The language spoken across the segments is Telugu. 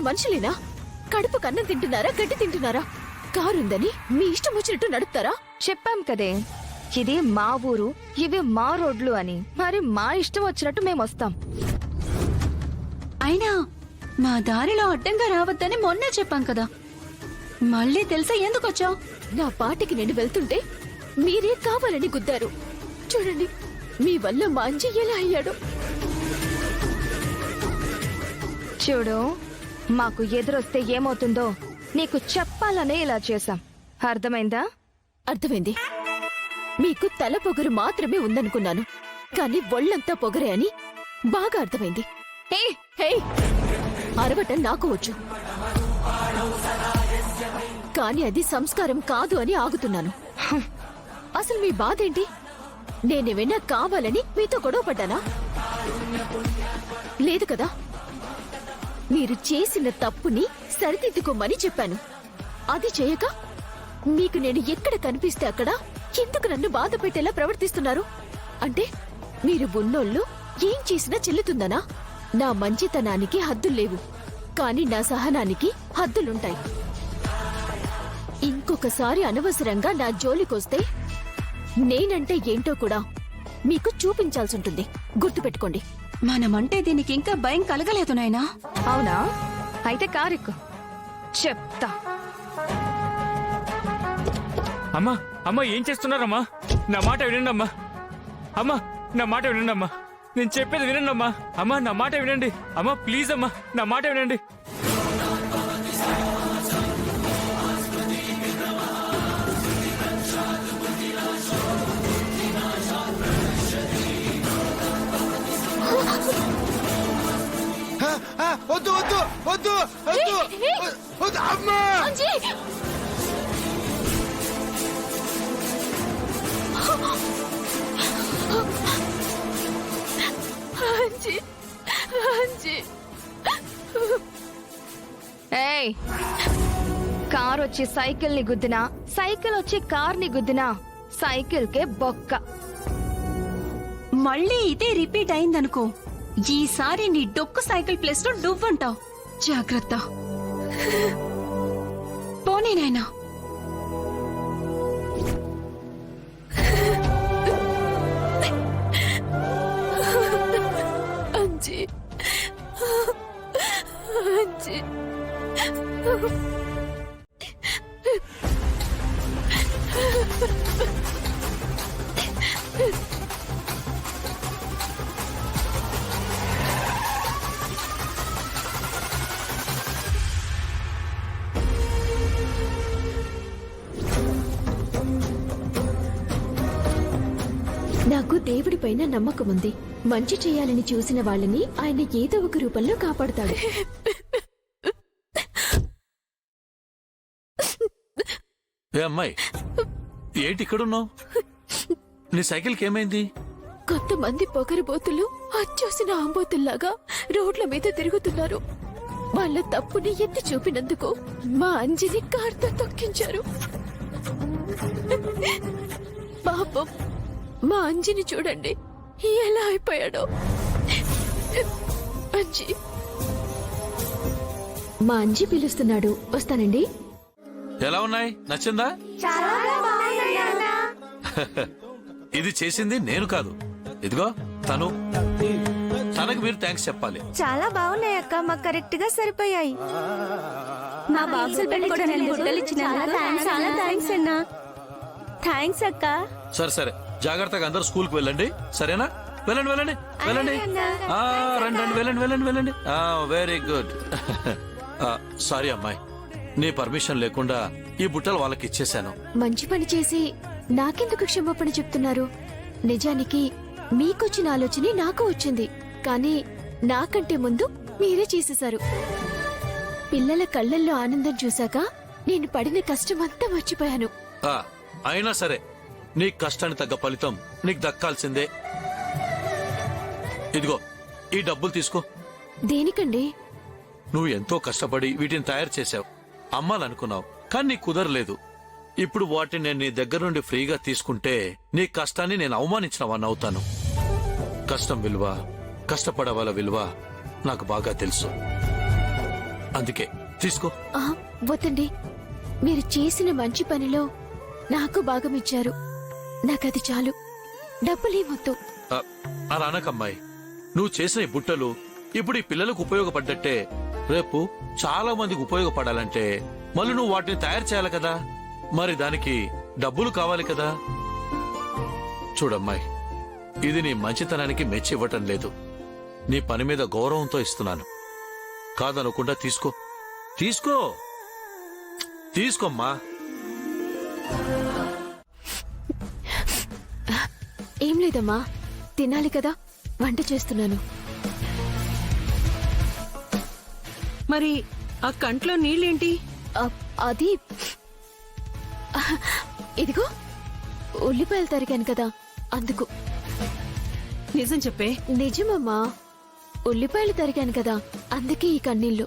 మనుషులేనా? కడుపు కన్నం తింటున్నారా, గడ్డి తింటున్నారా? కారుందని మీ ఇష్టం వచ్చినట్టు నడుపుతారా? చెప్పాం కదే, ఇది మా ఊరు, ఇవి మా రోడ్లు అని. మరి మా ఇష్టం వచ్చినట్టు మేమొస్తాం. అయినా మా దారిలో అడ్డంగా రావద్దని మొన్నే చెప్పాం కదా, మళ్ళీ తెలుసా ఎందుకొచ్చావు? నా పాటికి నేను వెళ్తుంటే మీరే కావాలని గుద్దారు. చూడండి, మీ వల్ల మా అంజి ఎలా అయ్యాడు. చూడు, మాకు ఎదురొస్తే ఏమవుతుందో నీకు చెప్పాలనే ఇలా చేశాం. అర్థమైందా? అర్థమైంది. మీకు తల పొగరు మాత్రమే ఉందనుకున్నాను, కానీ ఒళ్ళంతా పొగరే అని బాగా అర్థమైంది. హే, అరవటం నాకు వచ్చు, కానీ అది సంస్కారం కాదు అని ఆగుతున్నాను. అసలు మీ బాధేంటి? నేనేమైనా కావాలని మీతో గొడవ పడ్డానా? లేదు కదా. మీరు చేసిన తప్పుని సరిదిద్దుకోమని చెప్పాను. అది చేయక మీకు నేను ఎక్కడ కనిపిస్తే అక్కడ ఎందుకు నన్ను బాధ పెట్టేలా ప్రవర్తిస్తున్నారు? అంటే మీరు ఉన్నోళ్ళు ఏం చేసినా చెల్లుతుందనా? నా మంచితనానికి హద్దుల్లేవు, కానీ నా సహనానికి హద్దులుంటాయి. ఇంకొకసారి అనవసరంగా నా జోలికొస్తే నేనంటే ఏంటో కూడా మీకు చూపించాల్సుంటుంది. గుర్తుపెట్టుకోండి. మనమంటే దీనికి ఇంకా భయం కలగలేదు నాయనా. అవునా? అయితే కారెక్కు, చెప్తా. అమ్మా, అమ్మా, ఏం చేస్తున్నారమ్మా? నా మాట వినండి అమ్మా. అమ్మా, నా మాట వినండి అమ్మా. నేను చెప్పేది వినండి అమ్మా. అమ్మా, నా మాట వినండి అమ్మా. ప్లీజ్ అమ్మా, నా మాట వినండి. వద్దు వద్దు వద్దు వద్దు వద్దు అమ్మా. అంజీ! అంజీ! అంజీ! ఏయ్, కార్ వచ్చి సైకిల్ ని గుద్దినా, సైకిల్ వచ్చి కార్ ని గుద్దినా సైకిల్ కే బొక్క. మళ్ళీ ఇదే రిపీట్ అయిందనుకో, ఈసారి నీ డొక్కు సైకిల్ ప్లేస్ లో నువ్వుంటావు. జాగ్రత్త. పోనీ నాయనా. అంజీ! అంజీ! నాకు దేవుడిపైన నమ్మకముంది. మంచి చేయాలని చూసిన వాళ్ళని ఆయన ఏదో ఒక రూపంలో కాపాడుతాడు. ఏ అమ్మాయి, ఏంటి ఇక్కడున్నావు? నీ సైకిల్కి ఏమైంది? కొంతమంది పొగరుబోతులు అచ్చోసిన ఆంబోతుల్లాగా రోడ్ల మీద తిరుగుతున్నారు. వాళ్ళ తప్పుని ఎత్తి చూపినందుకు మా అంజని కార్తో తొక్కించారు. పాపం మా అంజిని చూడండి ఎలా అయిపోయాడో. అంజి, మా అంజి పిలుస్తున్నాడు, వస్తానండి. ఎలా ఉన్నాయి? నచ్చిందా? ఇది చేసింది నేను కాదు, ఇదిగో తను. తనకు మీరు థ్యాంక్స్ చెప్పాలి. చాలా బాగున్నాయి అక్క, మాకు కరెక్ట్ గా సరిపోయాయి. మా బాక్సులు పెట్టుకోవడానికి నేను బుట్టలు ఇచ్చినందుకు చాలా థ్యాంక్స్ అన్నా. థ్యాంక్స్ అక్క. సరే సరే, జాగ్రత్తగా అందరూ స్కూల్ కి వెళ్ళండి, సరేనా? వెళ్ళండి వెళ్ళండి వెళ్ళండి. రండి రండి, వెళ్ళండి వెళ్ళండి వెళ్ళండి. Very good. సారీ అమ్మాయి, నీ పర్మిషన్ లేకుండా ఈ బుట్టలు వాళ్ళకి ఇచ్చేశాను. మంచి పని చేసి నాకెందుకు క్షమాపణ చెప్తున్నారు? నిజానికి మీకొచ్చిన ఆలోచనే నాకు వచ్చింది, కానీ నాకంటే ముందు మీరే చేసేశారు. పిల్లల కళ్ళల్లో ఆనందం చూశాక నేను పడిన కష్టమంతా మర్చిపోయాను. అయినా సరే, నీ కష్టానికి తగ్గ ఫలితం నీకు దక్కాల్సిందే. ఇదిగో ఈ డబ్బులు తీసుకో. దేనికండి? నువ్వు ఎంతో కష్టపడి వీటిని తయారు చేశావు, అమ్మాలనుకున్నావు, కానీ నీకు కుదరలేదు. ఇప్పుడు వాటిని నేను నీ దగ్గర నుండి ఫ్రీగా తీసుకుంటే నీ కష్టాన్ని నేను అవమానించిన వాడిని అవుతాను. కష్టం విలువ, కష్టపడే వాళ్ళ విలువ నాకు బాగా తెలుసు. అందుకే తీసుకో. ఆ, వద్దండి. మీరు చేసిన మంచి పనిలో నాకు భాగం ఇచ్చారు. నాకది చాలు. డబ్బులేమొద్దు. ఆ, అలా అనకమ్మాయి. నువ్వు చేసిన ఈ బుట్టలు ఇప్పుడు ఈ పిల్లలకు ఉపయోగపడ్డట్టే రేపు చాలా మందికి ఉపయోగపడాలంటే మళ్ళీ నువ్వు వాటిని తయారు చేయాలి కదా. మరి దానికి డబ్బులు కావాలి కదా. చూడమ్మాయి, ఇది నీ మంచితనానికి మెచ్చి ఇవ్వటం లేదు. నీ పని మీద గౌరవంతో ఇస్తున్నాను. కాదనకుండా తీసుకో. తీసుకో తీసుకోమ్మా. ఏం లేదమ్మా, తినాలి కదా, వంట చేస్తున్నాను. మరి ఆ కంట్లో నీళ్ళేంటి? అది ఇదిగో ఉల్లిపాయలు తరిగాను కదా, అందుకు. నిజం చెప్పే. నిజమమ్మా, ఉల్లిపాయలు తరిగాను కదా, అందుకే ఈ కన్నీళ్లు.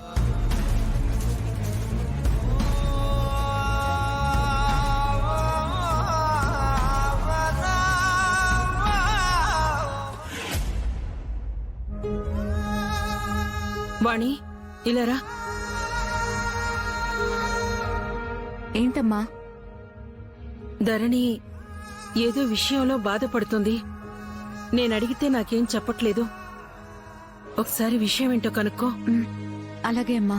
వాణి, ఇలారా. ఏంటమ్మా? ధరణి ఏదో విషయంలో బాధపడుతుంది. నేనడిగితే నాకేం చెప్పట్లేదు. ఒకసారి విషయం ఏంటో కనుక్కో. అలాగే అమ్మా.